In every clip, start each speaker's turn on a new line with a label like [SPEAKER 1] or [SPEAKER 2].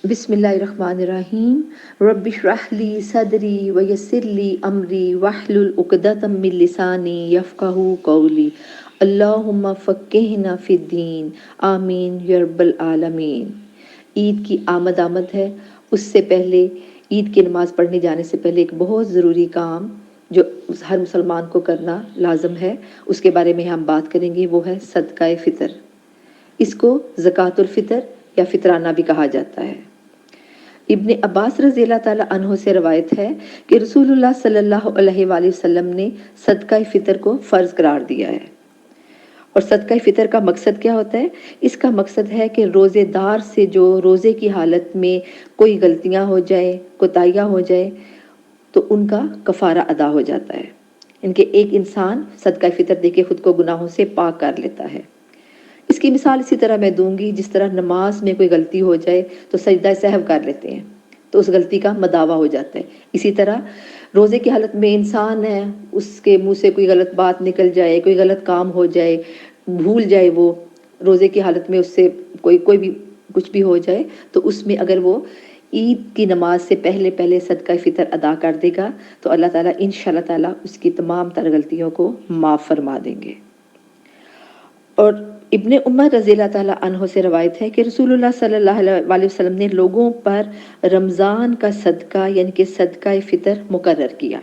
[SPEAKER 1] بسم اللہ الرحمن الرحیم رب اشرح لی صدری ویسر لی امری واحلل عقدۃ من لسانی یفقہوا قولی اللہم فقہنا فی الدین آمین یا رب العالمین۔ عید کی آمد ہے۔ اس سے پہلے عید کی نماز پڑھنے جانے سے پہلے ایک بہت ضروری کام جو ہر مسلمان کو کرنا لازم ہے، اس کے بارے میں ہم بات کریں گے، وہ ہے صدقہ فطر۔ اس کو زکوٰۃ الفطر یا فطرانہ بھی کہا جاتا ہے۔ ابن عباس رضی اللہ تعالیٰ عنہ سے روایت ہے کہ رسول اللہ صلی اللہ علیہ وآلہ وسلم نے صدقہ فطر کو فرض قرار دیا ہے۔ اور صدقہ فطر کا مقصد کیا ہوتا ہے؟ اس کا مقصد ہے کہ روزے دار سے جو روزے کی حالت میں کوئی غلطیاں ہو جائے، کوتاہیاں ہو جائے، تو ان کا کفارہ ادا ہو جاتا ہے۔ ان کے ایک انسان صدقہ فطر دے کے خود کو گناہوں سے پاک کر لیتا ہے۔ اس کی مثال اسی طرح میں دوں گی، جس طرح نماز میں کوئی غلطی ہو جائے تو سجدہ سہو کر لیتے ہیں تو اس غلطی کا مداوع ہو جاتا ہے۔ اسی طرح روزے کی حالت میں انسان ہے، اس کے منہ سے کوئی غلط بات نکل جائے، کوئی غلط کام ہو جائے، بھول جائے، وہ روزے کی حالت میں اس سے کوئی بھی کچھ بھی ہو جائے، تو اس میں اگر وہ عید کی نماز سے پہلے صدقہ فطر ادا کر دے گا تو اللہ تعالیٰ انشاءاللہ تعالیٰ اس کی تمام تر غلطیوں کو معاف فرما دیں گے۔ اور ابن عمر رضی اللہ تعالیٰ عنہ سے روایت ہے کہ رسول اللہ صلی اللہ علیہ وسلم نے لوگوں پر رمضان کا صدقہ یعنی کہ صدقہ فطر مقرر کیا۔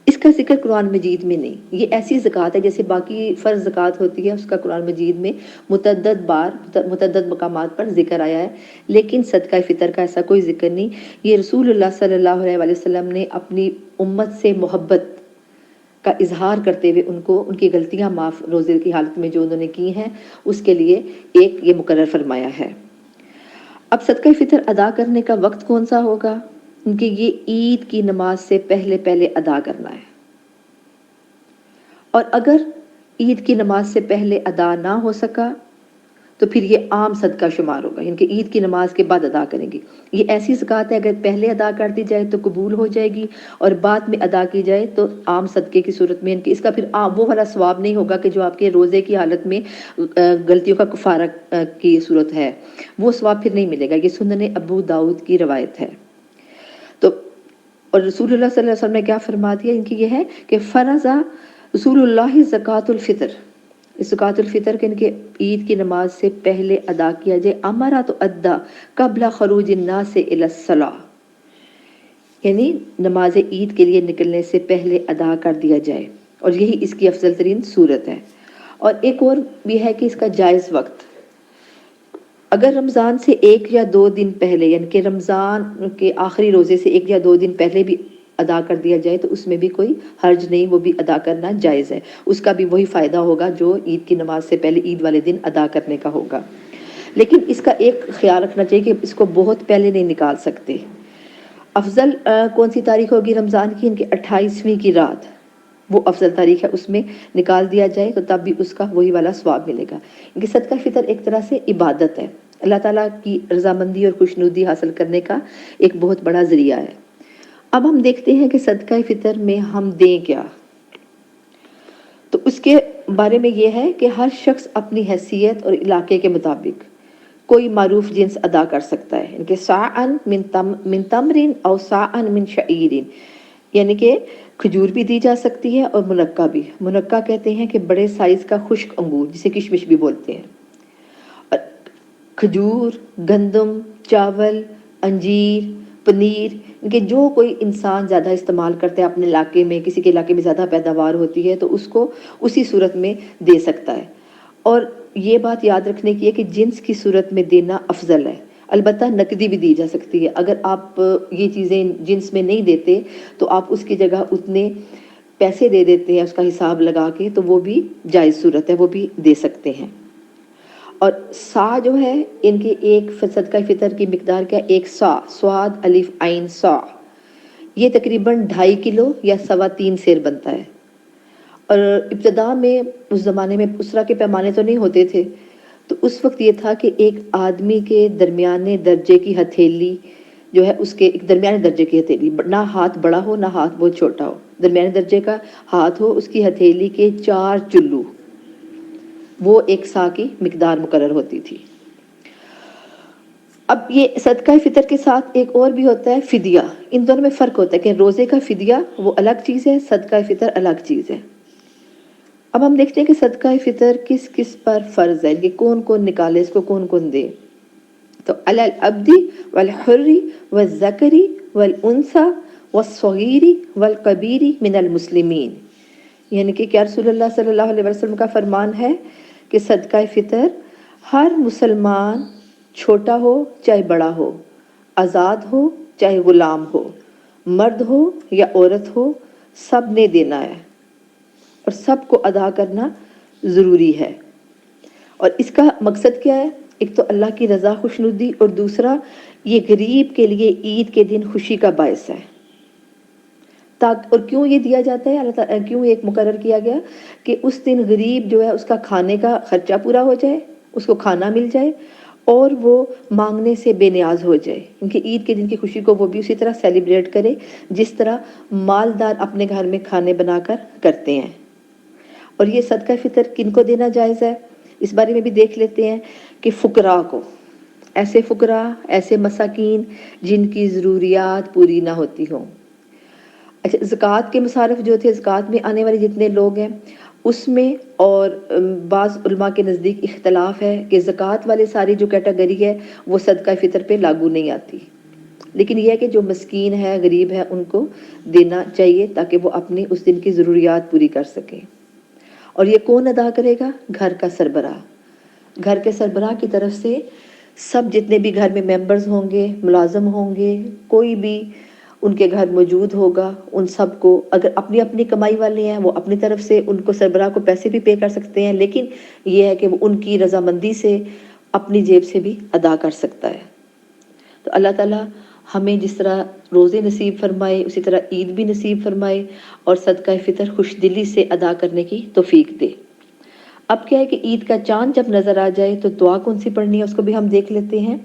[SPEAKER 1] اس کا ذکر قرآن مجید میں نہیں۔ یہ ایسی زکوٰۃ ہے جیسے باقی فرض زکوٰۃ ہوتی ہے، اس کا قرآن مجید میں متعدد بار متعدد مقامات پر ذکر آیا ہے، لیکن صدقہ فطر کا ایسا کوئی ذکر نہیں۔ یہ رسول اللہ صلی اللہ علیہ وسلم نے اپنی امت سے محبت کا اظہار کرتے ہوئے ان کو ان کی غلطیاں معاف روزے کی حالت میں جو انہوں نے کی ہیں اس کے لیے ایک یہ مقرر فرمایا ہے۔ اب صدقہ فطر ادا کرنے کا وقت کون سا ہوگا؟ ان کی یہ عید کی نماز سے پہلے ادا کرنا ہے، اور اگر عید کی نماز سے پہلے ادا نہ ہو سکا تو پھر یہ عام صدقہ شمار ہوگا، یعنی کہ عید کی نماز کے بعد ادا کریں گے۔ یہ ایسی زکوٰۃ ہے اگر پہلے ادا کر دی جائے تو قبول ہو جائے گی، اور بعد میں ادا کی جائے تو عام صدقے کی صورت میں اس کا پھر وہ والا ثواب نہیں ہوگا کہ جو آپ کے روزے کی حالت میں غلطیوں کا کفارہ کی صورت ہے، وہ ثواب پھر نہیں ملے گا۔ یہ سنن ابو داؤد کی روایت ہے۔ تو اور رسول اللہ صلی اللہ علیہ وسلم نے کیا فرما دیا ان کی یہ ہے کہ فرض رسول اللہ زکوٰۃ الفطر، زکوٰۃ الفطر کے ان کے عید کی نماز سے پہلے ادا کیا جائے، امرا تو ادا قبل خروج الناس الی الصلاۃ، یعنی نماز عید کے لیے نکلنے سے پہلے ادا کر دیا جائے، اور یہی اس کی افضل ترین صورت ہے۔ اور ایک اور بھی ہے کہ اس کا جائز وقت، اگر رمضان سے 1 یا 2 دن پہلے، یعنی کہ رمضان کے آخری روزے سے 1 یا 2 دن پہلے بھی ادا کر دیا جائے تو اس میں بھی کوئی حرج نہیں، وہ بھی ادا کرنا جائز ہے، اس کا بھی وہی فائدہ ہوگا جو عید کی نماز سے پہلے عید والے دن ادا کرنے کا ہوگا۔ لیکن اس کا ایک خیال رکھنا چاہیے کہ اس کو بہت پہلے نہیں نکال سکتے۔ افضل کون سی تاریخ ہوگی رمضان کی؟ ان کی 28ویں کی رات، وہ افضل تاریخ ہے، اس میں نکال دیا جائے تو تب بھی اس کا وہی والا ثواب ملے گا۔ ان کی صدقہ فطر ایک طرح سے عبادت ہے، اللہ تعالیٰ کی رضامندی اور خوشنودی حاصل کرنے کا ایک بہت بڑا ذریعہ ہے۔ اب ہم دیکھتے ہیں کہ صدقہ فطر میں ہم دیں کیا۔ تو اس کے بارے میں یہ ہے کہ ہر شخص اپنی حیثیت اور علاقے کے مطابق کوئی معروف جنس ادا کر سکتا ہے، ان کے ساعن من تمرین او ساعن من شعیرین، یعنی کہ کھجور بھی دی جا سکتی ہے اور منقع بھی۔ منقع کہتے ہیں کہ بڑے سائز کا خشک انگور جسے کشمش بھی بولتے ہیں۔ اور کھجور، گندم، چاول، انجیر، پنیر، کہ جو کوئی انسان زیادہ استعمال کرتا ہے اپنے علاقے میں، کسی کے علاقے میں زیادہ پیداوار ہوتی ہے تو اس کو اسی صورت میں دے سکتا ہے۔ اور یہ بات یاد رکھنے کی ہے کہ جنس کی صورت میں دینا افضل ہے، البتہ نقدی بھی دی جا سکتی ہے۔ اگر آپ یہ چیزیں جنس میں نہیں دیتے تو آپ اس کی جگہ اتنے پیسے دے دیتے ہیں اس کا حساب لگا کے، تو وہ بھی جائز صورت ہے، وہ بھی دے سکتے ہیں۔ اور سا جو ہے ان کے ایک صدقہ فطر کی مقدار کیا؟ 1 سا، صاد الف عین سا، یہ تقریباً 2.5 کلو یا 3.25 سیر بنتا ہے۔ اور ابتدا میں اس زمانے میں اسرہ کے پیمانے تو نہیں ہوتے تھے، تو اس وقت یہ تھا کہ ایک آدمی کے درمیانے درجے کی ہتھیلی جو ہے، اس کے ایک درمیانے درجے کی ہتھیلی، نہ ہاتھ بڑا ہو نہ ہاتھ بہت چھوٹا ہو، درمیانے درجے کا ہاتھ ہو، اس کی ہتھیلی کے 4 چلو، وہ 1 سا کی مقدار مقرر ہوتی تھی۔ اب یہ صدقہ فطر کے ساتھ ایک اور بھی ہوتا ہے فدیہ. ان دونوں میں فرق ہوتا ہے کہ روزے کا فدیہ وہ الگ چیز ہے، صدقہ فطر الگ چیز ہے. اب ہم دیکھتے ہیں کہ صدقہ فطر کس کس پر فرض ہے، کہ کون کون نکالے اس کو، کون کون دے. تو علی العبد والحر والذکر والانثى والصغیر والکبیر من المسلمین، یعنی کہ کیا رسول اللہ صلی اللہ علیہ وسلم کا فرمان ہے کہ صدقہ فطر ہر مسلمان، چھوٹا ہو چاہے بڑا ہو، آزاد ہو چاہے غلام ہو، مرد ہو یا عورت ہو، سب نے دینا ہے اور سب کو ادا کرنا ضروری ہے. اور اس کا مقصد کیا ہے؟ ایک تو اللہ کی رضا خوشنودی، اور دوسرا یہ غریب کے لیے عید کے دن خوشی کا باعث ہے. اور کیوں یہ دیا جاتا ہے اللہ تعالیٰ، کیوں ایک مقرر کیا گیا کہ اس دن غریب جو ہے اس کا کھانے کا خرچہ پورا ہو جائے، اس کو کھانا مل جائے اور وہ مانگنے سے بے نیاز ہو جائے. کیونکہ عید کے دن کی خوشی کو وہ بھی اسی طرح سیلیبریٹ کرے جس طرح مالدار اپنے گھر میں کھانے بنا کر کرتے ہیں. اور یہ صدقہ فطر کن کو دینا جائز ہے، اس بارے میں بھی دیکھ لیتے ہیں کہ فقراء کو، ایسے فقراء، ایسے مساکین جن کی ضروریات پوری نہ ہوتی ہوں. اچھا، زکوٰۃ کے مصارف جو تھے، زکوٰۃ میں آنے والے جتنے لوگ ہیں اس میں، اور بعض علماء کے نزدیک اختلاف ہے کہ زکوٰۃ والے ساری جو کیٹیگری ہے وہ صدقہ فطر پہ لاگو نہیں آتی، لیکن یہ ہے کہ جو مسکین ہے، غریب ہے، ان کو دینا چاہیے تاکہ وہ اپنی اس دن کی ضروریات پوری کر سکیں. اور یہ کون ادا کرے گا؟ گھر کا سربراہ. گھر کے سربراہ کی طرف سے سب جتنے بھی گھر میں ممبرز ہوں گے، ملازم ہوں گے، کوئی بھی ان کے گھر موجود ہوگا، ان سب کو، اگر اپنی اپنی کمائی والے ہیں وہ اپنی طرف سے ان کو سربراہ کو پیسے بھی پے کر سکتے ہیں، لیکن یہ ہے کہ وہ ان کی رضامندی سے اپنی جیب سے بھی ادا کر سکتا ہے. تو اللہ تعالیٰ ہمیں جس طرح روزے نصیب فرمائے اسی طرح عید بھی نصیب فرمائے اور صدقہ فطر خوش دلی سے ادا کرنے کی توفیق دے. اب کیا ہے کہ عید کا چاند جب نظر آ جائے تو دعا کون سی پڑھنی ہے اس کو بھی ہم دیکھ لیتے ہیں.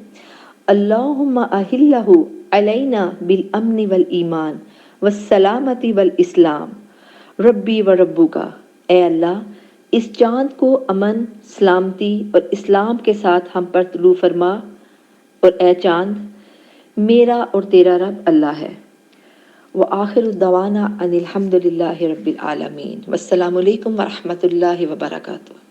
[SPEAKER 1] اللہم اہلہ علینا بالامن والایمان والسلامتی والاسلام ربی و ربکا. اے اللہ اس چاند کو امن، سلامتی اور اسلام کے ساتھ ہم پر طلوع فرما، اور اے چاند میرا اور تیرا رب اللہ ہے. وآخر دعوانا ان الحمد للہ رب العالمین. والسلام علیکم ورحمۃ اللہ وبرکاتہ.